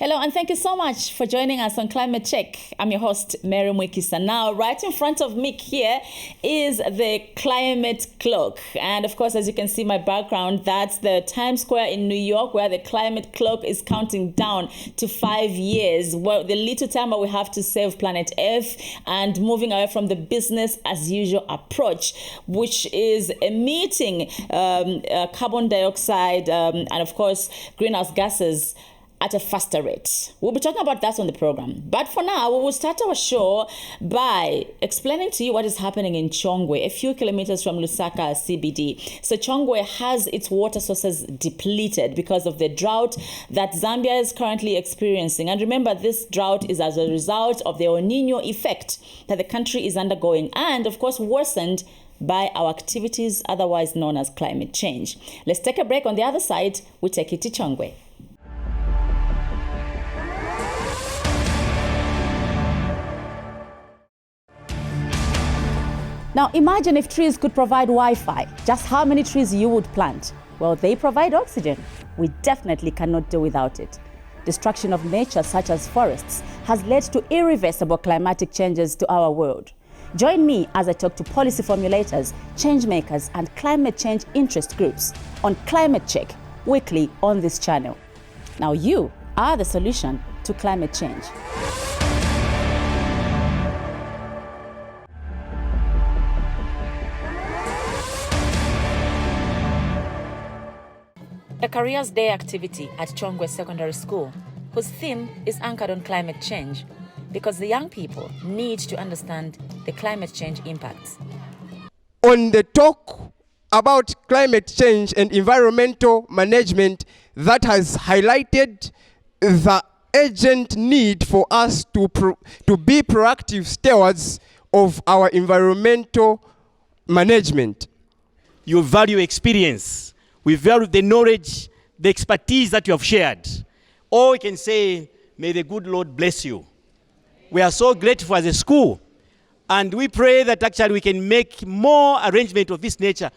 Hello, and thank you so much for joining us on Climate Check. I'm your host, Mary Mwiikisa. Now, right in front of me here is the climate clock. And of course, as you can see my background, that's the Times Square in New York, where the climate clock is counting down to 5 years. Well, the little time we have to save planet Earth and moving away from the business as usual approach, which is emitting carbon dioxide and of course, greenhouse gases at a faster rate. We'll be talking about that on the program. But for now, we will start our show by explaining to you what is happening in Chongwe, a few kilometers from Lusaka CBD. So Chongwe has its water sources depleted because of the drought that Zambia is currently experiencing. And remember, this drought is as a result of the El Nino effect that the country is undergoing and, of course, worsened by our activities, otherwise known as climate change. Let's take a break. On the other side, we take it to Chongwe. Now imagine if trees could provide Wi-Fi, just how many trees you would plant? Well, they provide oxygen. We definitely cannot do without it. Destruction of nature such as forests has led to irreversible climatic changes to our world. Join me as I talk to policy formulators, change makers and climate change interest groups on Climate Check, weekly on this channel. Now you are the solution to climate change. A Careers Day activity at Chongwe Secondary School, whose theme is anchored on climate change, because the young people need to understand the climate change impacts. On the talk about climate change and environmental management, that has highlighted the urgent need for us to be proactive stewards of our environmental management. You value experience. We value the knowledge, the expertise that you have shared. Or we can say, may the good Lord bless you. We are so grateful as a school. And we pray that actually we can make more arrangement of this nature.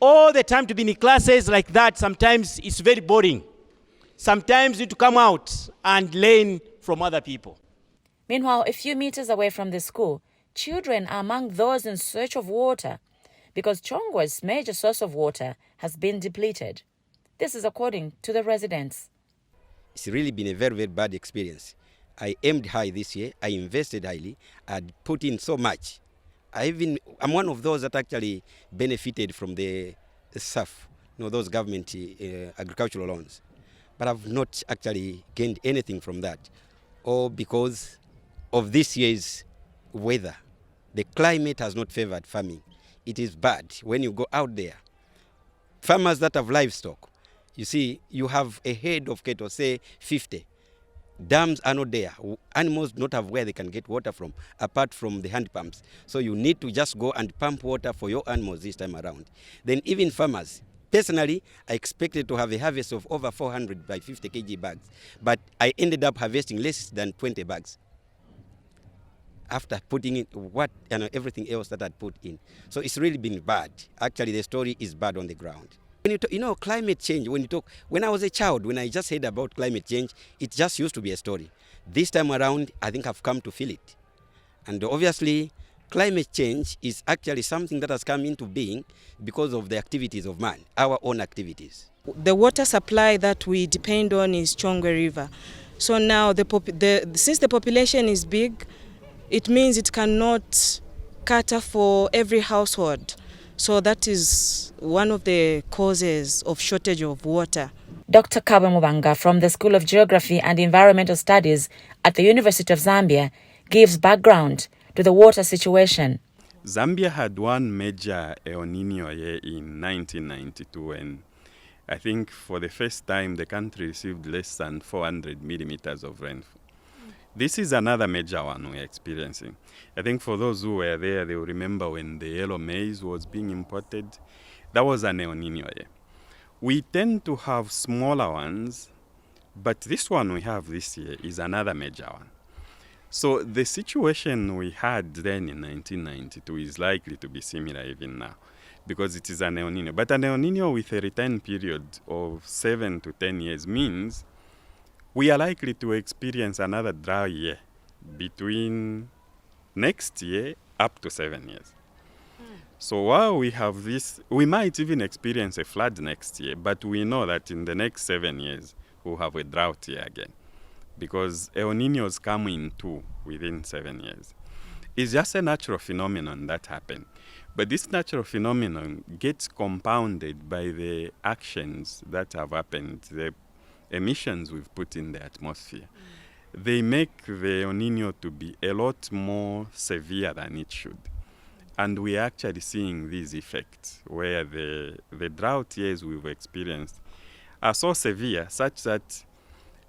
All the time to be in classes like that, sometimes it's very boring. Sometimes you need to come out and learn from other people. Meanwhile, a few meters away from the school, children are among those in search of water, because Chongwe's major source of water has been depleted. This is according to the residents. It's really been a very, very bad experience. I aimed high this year. I invested highly. I put in so much. I'm one of those that actually benefited from the SAF, those government agricultural loans. But I've not actually gained anything from that. All because of this year's weather. The climate has not favored farming. It is bad when you go out there. Farmers that have livestock, you see, you have a head of cattle, say 50. Dams are not there. Animals do not have where they can get water from, apart from the hand pumps. So you need to just go and pump water for your animals this time around. Then even farmers, personally, I expected to have a harvest of over 400 by 50 kg bags, but I ended up harvesting less than 20 bags. After putting in everything else that I'd put in. So it's really been bad. Actually, the story is bad on the ground. When climate change, when I was a child, when I just heard about climate change, it just used to be a story. This time around, I think I've come to feel it. And obviously, climate change is actually something that has come into being because of the activities of man, our own activities. The water supply that we depend on is Chongwe River. So now, since the population is big, it means it cannot cater for every household. So that is one of the causes of shortage of water. Dr. Kabe Mubanga from the School of Geography and Environmental Studies at the University of Zambia gives background to the water situation. Zambia had one major El Nino year in 1992, and I think for the first time the country received less than 400 millimeters of rainfall. This is another major one we're experiencing. I think for those who were there, they will remember when the yellow maize was being imported. That was an El Nino year. We tend to have smaller ones, but this one we have this year is another major one. So the situation we had then in 1992 is likely to be similar even now, because it is an El Nino. But an El Nino with a return period of 7 to 10 years means we are likely to experience another dry year between next year up to 7 years. So while we have this, we might even experience a flood next year, but we know that in the next 7 years, we'll have a drought year again, because El Niños come in two within 7 years. It's just a natural phenomenon that happened. But this natural phenomenon gets compounded by the actions that have happened, the emissions we've put in the atmosphere. They make the El Niño to be a lot more severe than it should. And we're actually seeing these effects where the drought years we've experienced are so severe such that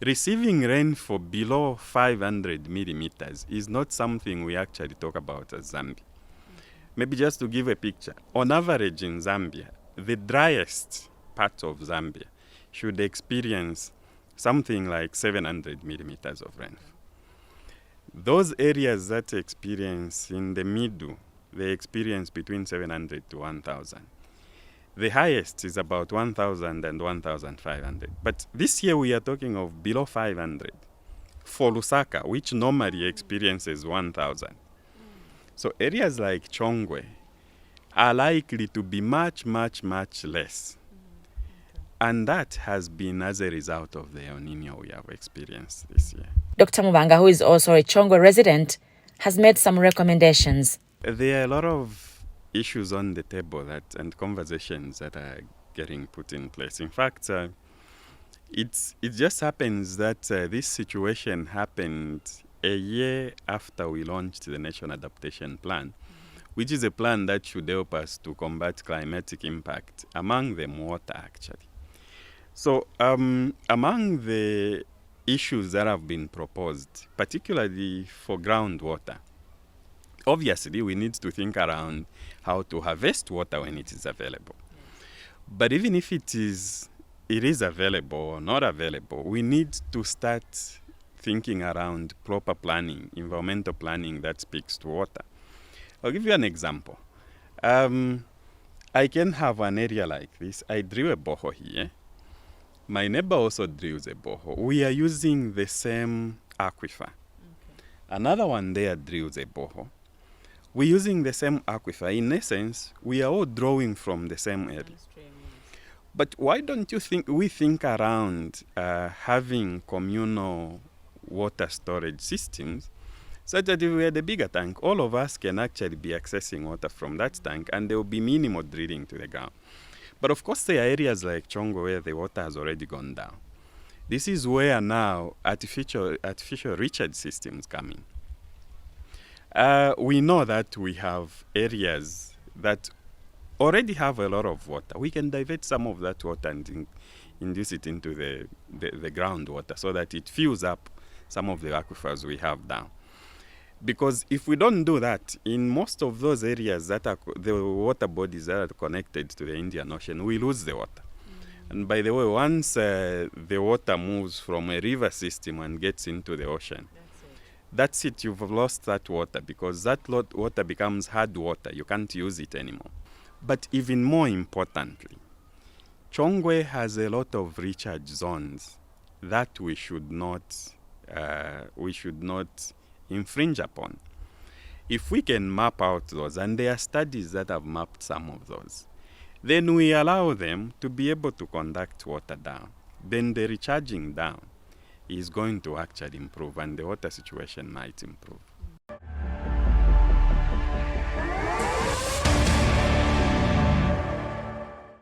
receiving rainfall below 500 millimeters is not something we actually talk about as Zambia. Maybe just to give a picture, on average in Zambia, the driest part of Zambia should experience something like 700 millimeters of rainfall. Those areas that experience in the middle, they experience between 700 to 1,000. The highest is about 1,000 and 1,500. But this year we are talking of below 500 for Lusaka, which normally experiences 1,000. So areas like Chongwe are likely to be much, much, much less. And that has been as a result of the El Niño we have experienced this year. Dr. Mubanga, who is also a Chongwe resident, has made some recommendations. There are a lot of issues on the table and conversations that are getting put in place. In fact, it just happens that this situation happened a year after we launched the National Adaptation Plan, which is a plan that should help us to combat climatic impact, among them water actually. So among the issues that have been proposed, particularly for groundwater, obviously we need to think around how to harvest water when it is available. But even if it is available or not available, we need to start thinking around proper planning, environmental planning that speaks to water. I'll give you an example. I can have an area like this. I drill a borehole here. My neighbor also drills a borehole. We are using the same aquifer. Another one there drills a borehole. We're using the same aquifer. In essence, we are all drawing from the same area. But why don't you think we think around having communal water storage systems such that if we had a bigger tank, all of us can actually be accessing water from that tank and there will be minimal drilling to the ground. But of course there are areas like Chongwe where the water has already gone down. This is where now artificial recharge systems come in. We know that we have areas that already have a lot of water. We can divert some of that water and induce it into the groundwater so that it fills up some of the aquifers we have down. Because if we don't do that, in most of those areas that are the water bodies that are connected to the Indian Ocean, we lose the water. And by the way, once the water moves from a river system and gets into the ocean, that's it, you've lost that water because that water becomes hard water. You can't use it anymore. But even more importantly, Chongwe has a lot of recharge zones that we should not infringe upon. If we can map out those, and there are studies that have mapped some of those, then we allow them to be able to conduct water down. Then the recharging down is going to actually improve and the water situation might improve.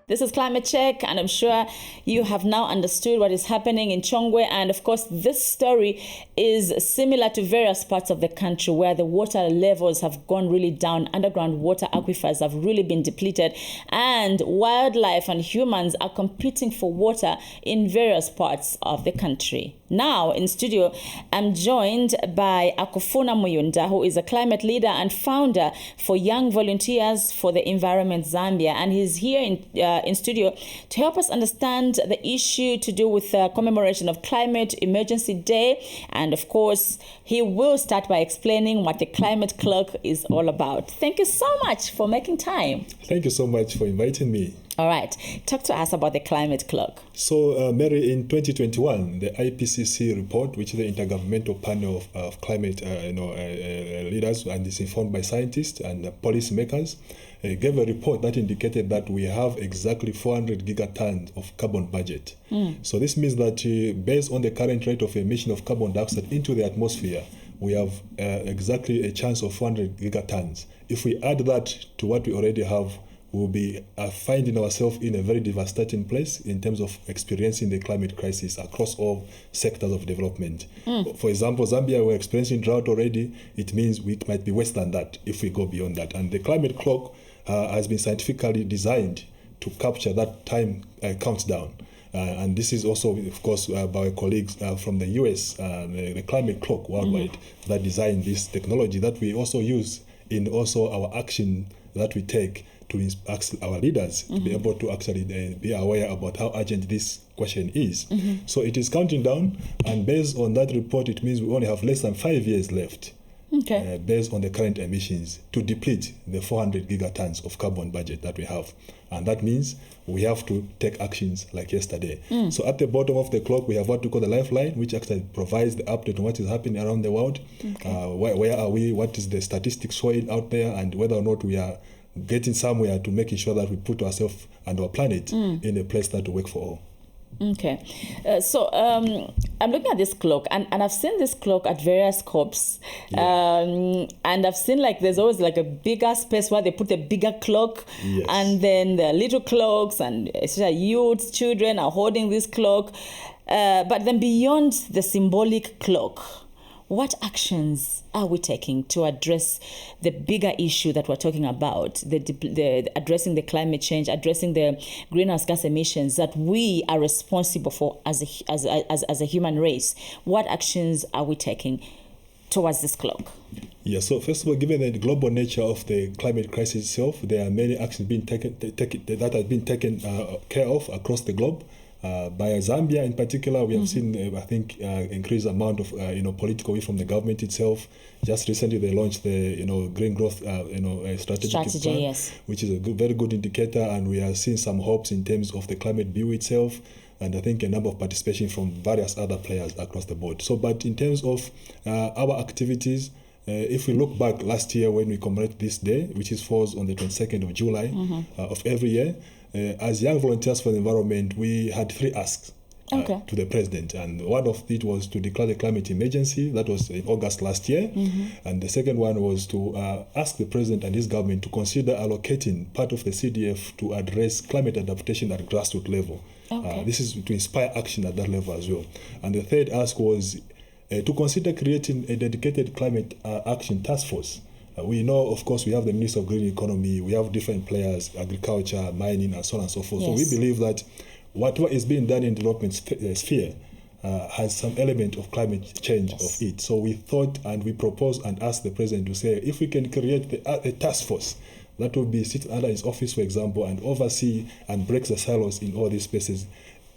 This is Climate Check, and I'm sure you have now understood what is happening in Chongwe. And of course, this story is similar to various parts of the country where the water levels have gone really down. Underground water aquifers have really been depleted, and wildlife and humans are competing for water in various parts of the country. Now in studio, I'm joined by Akufuna Muyunda, who is a climate leader and founder for Young Volunteers for the Environment Zambia, and he's here in studio to help us understand the issue to do with the commemoration of Climate Emergency Day. And of course, he will start by explaining what the Climate Clock is all about. Thank you so much for making time. Thank you so much for inviting me. All right. Talk to us about the climate clock. So, Mary, in 2021, the IPCC report, which is the Intergovernmental Panel of Climate leaders, and is informed by scientists and policymakers, gave a report that indicated that we have exactly 400 gigatons of carbon budget. So this means that based on the current rate of emission of carbon dioxide into the atmosphere, we have exactly a chance of 400 gigatons. If we add that to what we already have, we'll be finding ourselves in a very devastating place in terms of experiencing the climate crisis across all sectors of development. For example, Zambia, we're experiencing drought already. It means we might be worse than that if we go beyond that. And the climate clock has been scientifically designed to capture that time countdown. And this is also, of course, by our colleagues from the US, the climate clock worldwide, that designed this technology that we also use in also our action that we take to ask our leaders to be able to actually be aware about how urgent this question is. So it is counting down, and based on that report, it means we only have less than 5 years left. Based on the current emissions to deplete the 400 gigatons of carbon budget that we have. And that means we have to take actions like yesterday. So at the bottom of the clock, we have what we call the lifeline, which actually provides the update on what is happening around the world. Where are we? What is the statistics showing out there? And whether or not we are getting somewhere to making sure that we put ourselves and our planet in a place that will work for all. Okay. So I'm looking at this clock, and I've seen this clock at various COPs. And I've seen like there's always like a bigger space where they put a bigger clock, and then the little clocks, and especially youths, children are holding this clock. But then beyond the symbolic clock, what actions are we taking to address the bigger issue that we're talking about, the addressing the climate change, addressing the greenhouse gas emissions that we are responsible for as a human race? What actions are we taking towards this clock? Yeah, so first of all, given the global nature of the climate crisis itself, there are many actions being taken that have been taken care of across the globe. By Zambia in particular, we have seen, I think, increased amount of, political will from the government itself. Just recently, they launched the, green growth, strategy plan, which is a very good indicator, and we are seeing some hopes in terms of the climate bill itself, and I think a number of participation from various other players across the board. So, but in terms of our activities, if we look back last year when we commemorate this day, which falls on the 22nd of July of every year, as Young Volunteers for the Environment, we had 3 asks to the president. And one of it was to declare the climate emergency. That was in August last year. And the second one was to ask the president and his government to consider allocating part of the CDF to address climate adaptation at grassroots level. This is to inspire action at that level as well. And the third ask was to consider creating a dedicated climate action task force. We know, of course, we have the Minister of Green Economy, we have different players, agriculture, mining, and so on and so forth. So we believe that whatever is being done in the development sphere has some element of climate change of it. So we thought and we proposed and asked the president to say, if we can create a task force that will be sitting under his office, for example, and oversee and break the silos in all these spaces,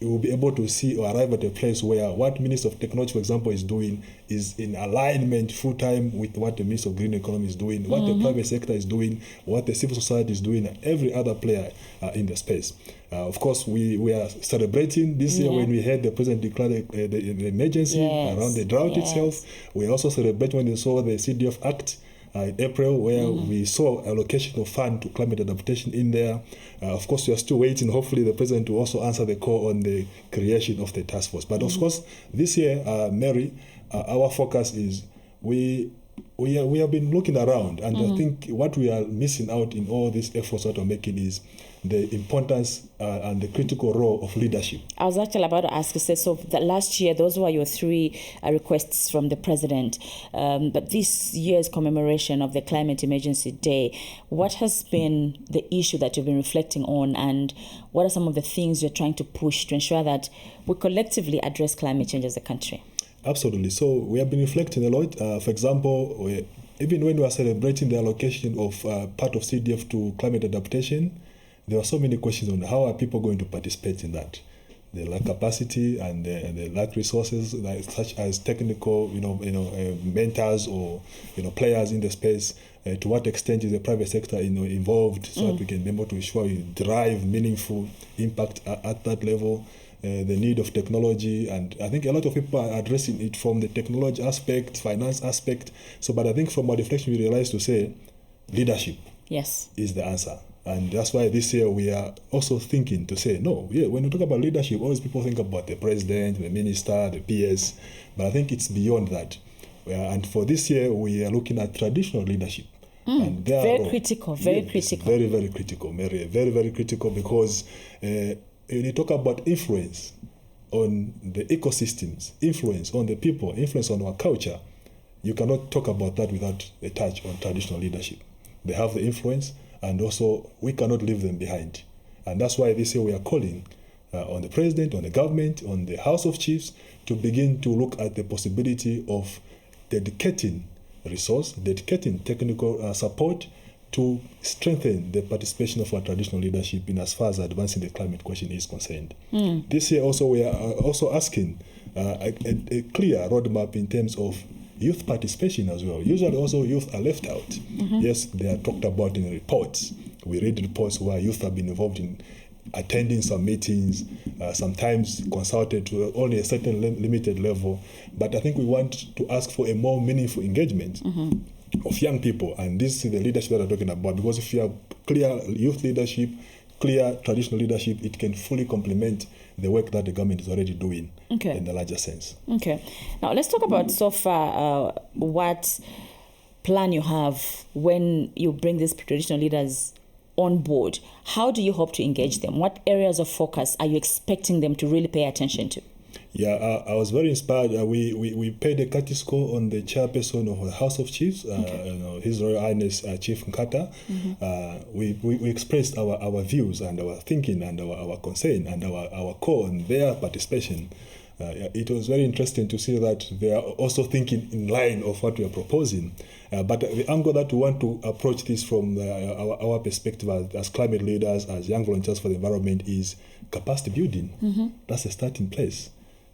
we will be able to see or arrive at a place where what Minister of Technology, for example, is doing is in alignment full-time with what the Minister of Green Economy is doing, what the private sector is doing, what the civil society is doing, and every other player in the space. Of course, we are celebrating this year when we heard the president declare the emergency around the drought itself. We also celebrate when they saw the CDF Act in April, where we saw allocation of fund to climate adaptation in there. Of course, we are still waiting. Hopefully, the president will also answer the call on the creation of the task force. But of course, this year, Mary, our focus is we have been looking around, and I think what we are missing out in all these efforts that we're making is the importance and the critical role of leadership. I was actually about to ask you, so the last year, those were your 3 requests from the president. But this year's commemoration of the Climate Emergency Day, what has been the issue that you've been reflecting on, and what are some of the things you're trying to push to ensure that we collectively address climate change as a country? Absolutely. So we have been reflecting a lot. For example, even when we are celebrating the allocation of part of CDF to climate adaptation, there are so many questions on how are people going to participate in that. They lack capacity and they lack resources such as technical, mentors or players in the space. To what extent is the private sector involved so that we can be able to ensure we drive meaningful impact at that level? The need of technology, and I think a lot of people are addressing it from the technology aspect, finance aspect. But I think from our reflection, we realized to say leadership is the answer. And that's why this year we are also thinking to say, no, when we talk about leadership, always people think about the president, the minister, the PS, but I think it's beyond that. And for this year, we are looking at traditional leadership. And very critical, very critical. Very, very critical, Mary. Very, very critical because when you talk about influence on the ecosystems, influence on the people, influence on our culture, you cannot talk about that without a touch on traditional leadership. They have the influence, and also we cannot leave them behind. And that's why this year we are calling on the president, on the government, on the House of Chiefs to begin to look at the possibility of dedicating resource, dedicating technical support to strengthen the participation of our traditional leadership in as far as advancing the climate question is concerned. This year also we are also asking a clear roadmap in terms of youth participation as well. Usually also youth are left out. Yes, they are talked about in reports. We read reports where youth have been involved in attending some meetings, sometimes consulted to only a certain limited level. But I think we want to ask for a more meaningful engagement of young people. And this is the leadership that I'm talking about, because if you have clear youth leadership, clear traditional leadership, it can fully complement the work that the government is already doing in the larger sense. Okay. Now let's talk about so far what plan you have when you bring these traditional leaders on board. How do you hope to engage them? What areas of focus are you expecting them to really pay attention to? Yeah, I was very inspired. We paid a courtesy call on the chairperson of the House of Chiefs, His Royal Highness Chief Nkata. We expressed our views and our thinking and our concern and our call on their participation. It was very interesting to see that they are also thinking in line of what we are proposing. But the angle that we want to approach this from our perspective as climate leaders, as young volunteers for the environment, is capacity building. That's a starting place.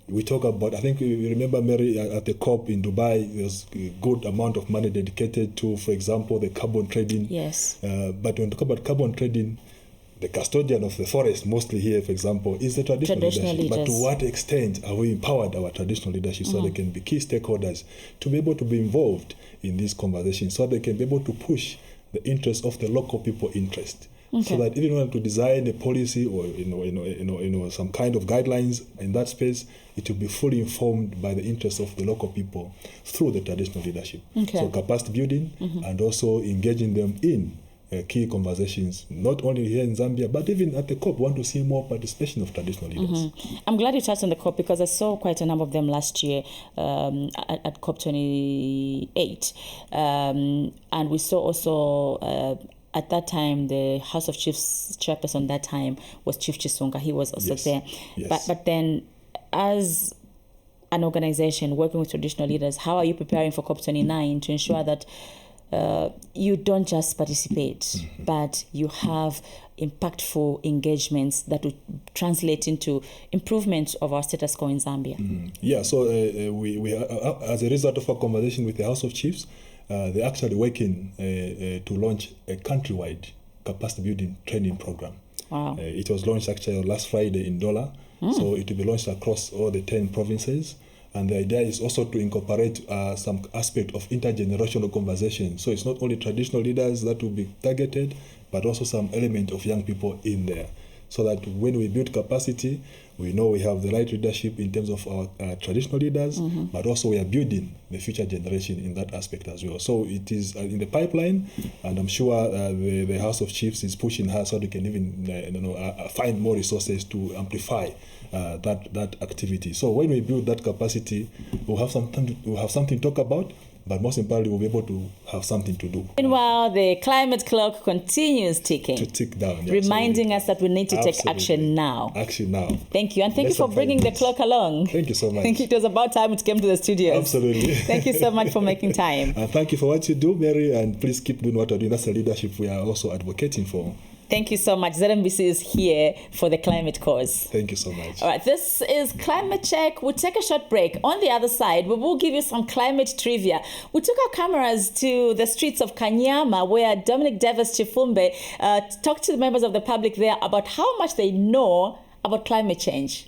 We talk about, I think you remember, Mary, at the COP in Dubai, there's a good amount of money dedicated to, for example, the carbon trading. Yes. But when we talk about carbon trading, the custodian of the forest, mostly here, for example, is the traditional leadership. Leaders. But to what extent are we empowered our traditional leadership so they can be key stakeholders to be able to be involved in these conversations, so they can be able to push the interests of the local people interest? So that even when to design a policy or some kind of guidelines in that space, it will be fully informed by the interests of the local people through the traditional leadership. So capacity building and also engaging them in key conversations, not only here in Zambia, but even at the COP. We want to see more participation of traditional leaders. I'm glad you touched on the COP because I saw quite a number of them last year at COP 28. And we saw also at that time, the House of Chiefs chairperson that time was Chief Chisunga. He was also there. But then, as an organization working with traditional leaders, how are you preparing for COP29 to ensure that you don't just participate, but you have impactful engagements that would translate into improvement of our status quo in Zambia? Yeah, so we as a result of our conversation with the House of Chiefs, they're actually working to launch a countrywide capacity building training program. Wow. It was launched actually last Friday in Dola, so it will be launched across all the 10 provinces. And the idea is also to incorporate some aspect of intergenerational conversation. So it's not only traditional leaders that will be targeted, but also some element of young people in there. So that when we build capacity, we know we have the right leadership in terms of our traditional leaders, but also we are building the future generation in that aspect as well. So it is in the pipeline, and I'm sure the House of Chiefs is pushing hard so they can even find more resources to amplify that activity. So when we build that capacity, we'll have something to talk about, but most importantly, we'll be able to have something to do. Meanwhile, the climate clock continues ticking. To tick down. Yeah, reminding us that we need to take action now. Action now. Thank you. And thank you for bringing the clock along. Thank you so much. I think it was about time it came to the studios. Absolutely. Thank you so much for making time. And thank you for what you do, Mary, and please keep doing what you're doing. That's the leadership we are also advocating for. Thank you so much. ZMBC is here for the climate cause. Thank you so much. All right, this is Climate Check. We'll take a short break. On the other side, we will give you some climate trivia. We took our cameras to the streets of Kanyama, where Dominic Davis Chifumbe talked to the members of the public there about how much they know about climate change.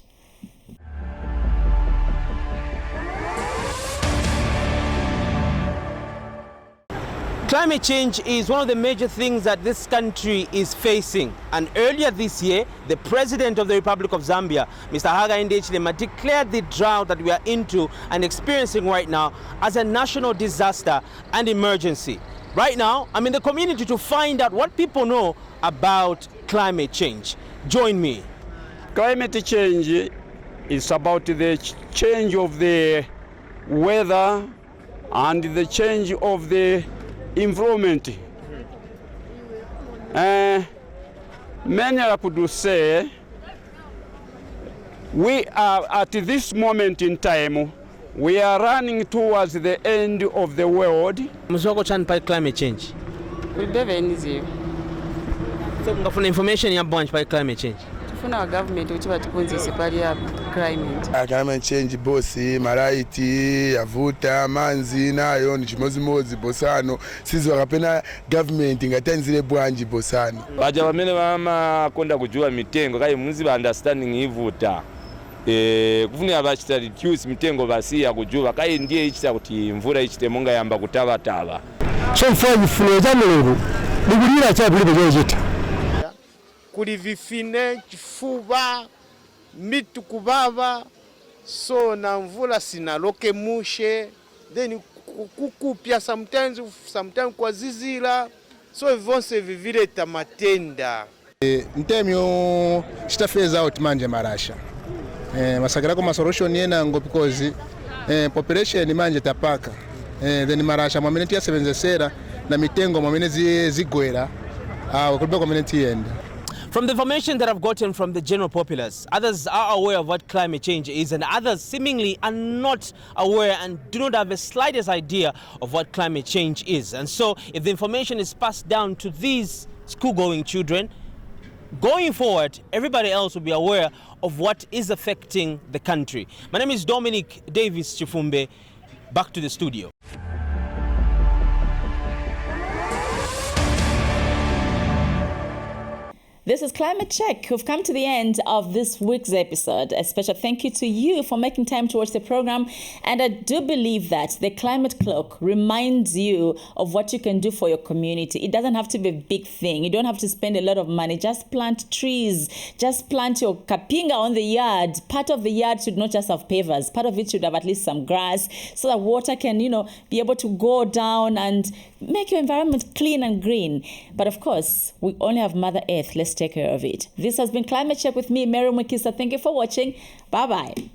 Climate change is one of the major things that this country is facing. And earlier this year, the President of the Republic of Zambia, Mr. Hakainde Hichilema, declared the drought that we are into and experiencing right now as a national disaster and emergency. Right now, I'm in the community to find out what people know about climate change. Join me. Climate change is about the change of the weather and the change of the environment. Many could say we are at this moment in time, we are running towards the end of the world. Mzoko chan by climate change. We be venizio. So ngafuna information ya bunch by climate change. Tufuna wa government uchi batukunzise pali ya climate. Climate change bosi maraiti yavuta manzi nayo ni chimozimozi bosano sizo wakapena government ngatanzile bwanji bosano. Baja bamene mama konda kujua mitengo kai munzi ba understanding ivuta. Kufuna abachita reduce mitengo basi ya kujua kai ndiye ichita kuti mvura ichite monga yamba kutaba. So mfanye fulo za mulungu nigulira cha buli bejeta. Kuli vifine chifuba mitu kubaba so na mvula sinaloke mushe then kukupya sometimes kwa zizila so vonse vivile tamatenda Ntemyo chitafeza out manje marasha masakira kwa solution yena ngo because population manje tapaka then marasha mwamene tia sebenzesera na mitengo mwamene zigwera kulipa community end. From the information that I've gotten from the general populace, others are aware of what climate change is and others seemingly are not aware and do not have the slightest idea of what climate change is. And so if the information is passed down to these school-going children, going forward, everybody else will be aware of what is affecting the country. My name is Dominic Davis Chifumbe. Back to the studio. This is Climate Check. We've come to the end of this week's episode. A special thank you to you for making time to watch the program. And I do believe that the Climate Clock reminds you of what you can do for your community. It doesn't have to be a big thing. You don't have to spend a lot of money. Just plant trees. Just plant your kapinga on the yard. Part of the yard should not just have pavers. Part of it should have at least some grass so that water can, be able to go down and make your environment clean and green. But of course, we only have Mother Earth. Let's take care of it. This has been Climate Check with me, Mwiikisa. Thank you for watching. Bye-bye.